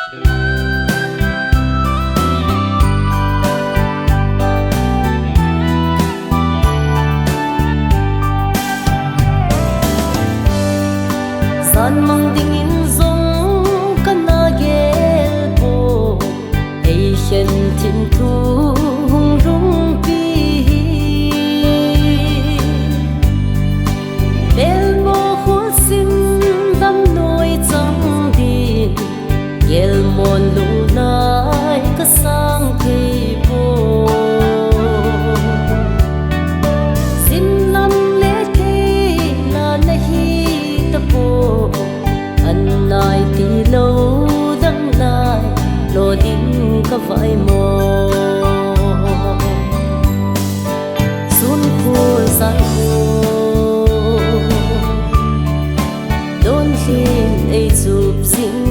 san mang ding in zong kana gel po ei hian thin thu hung rung pi bel mo khul sim dam noi chang din gel mon lu nai ka sang thei po sin lam le thei la nahi ta po an nai ti lo dang nai lo ding ka vai mo sun khul san ho don hin ei chup sing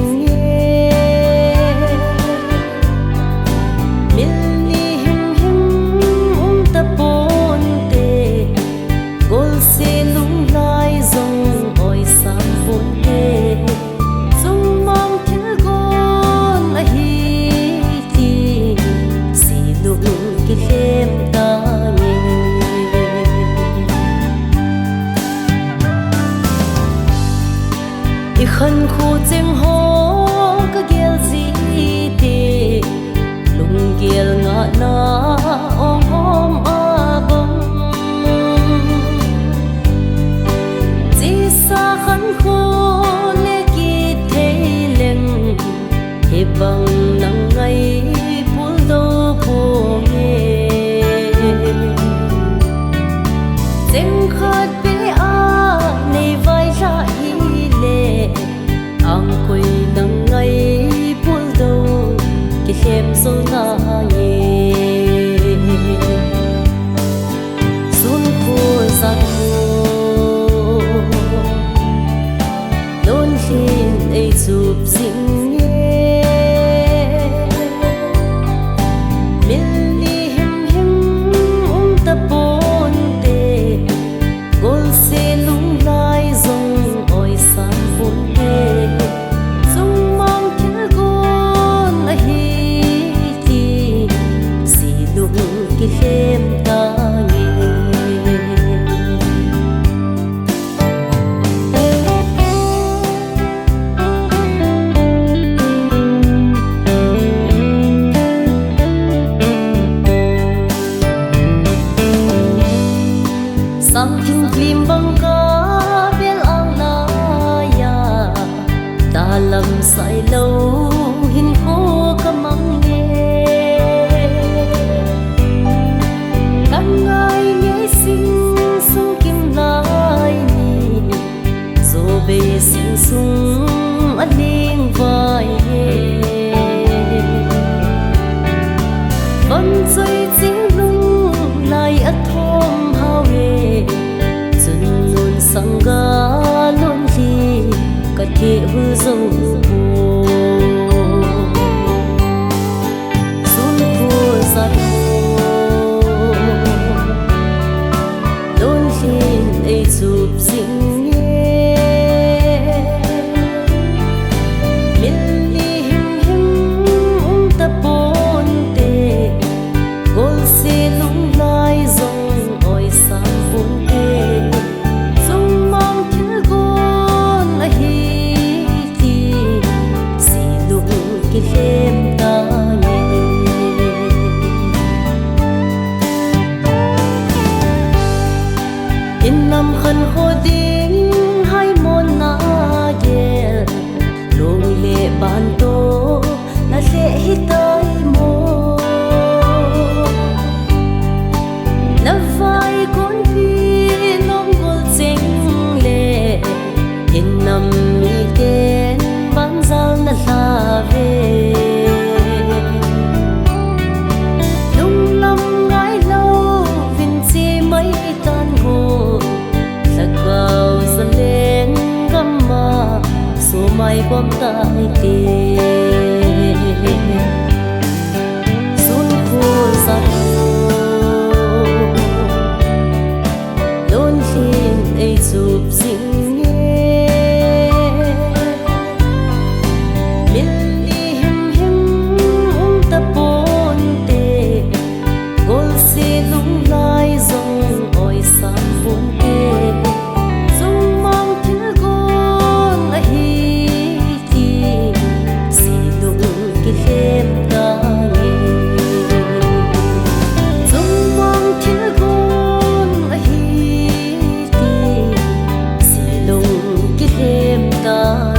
khăn khu chêng hó ka gel gì te lung gel nga na ong om a bom chỉ sa khăn khu le ki thei leng he bang nang ngai pul do po nge chêng khat pe a nei vai ra ang koi nang ngai pul do ki hem so na ye sun khul san ho don hin ei chup sing sang thing klim bang ka bel ang na ya ta lam sai lo hin ko ka mang nge kan ngai nge sing sung kim lai ni zo be sing sung aning vai ye ban choi ching lung lai a thom sanga lon li ka the hu zo sun khul san ho lon hin ei chup sing in nam khăn khô ding hai mon na gel long le ban to na se hi tai mo na vai con pi nom gol cheng le in nam mi ten ban zal na la ve mai quam tai te sun khul san ho don hin ei chup sing nge mil li him tai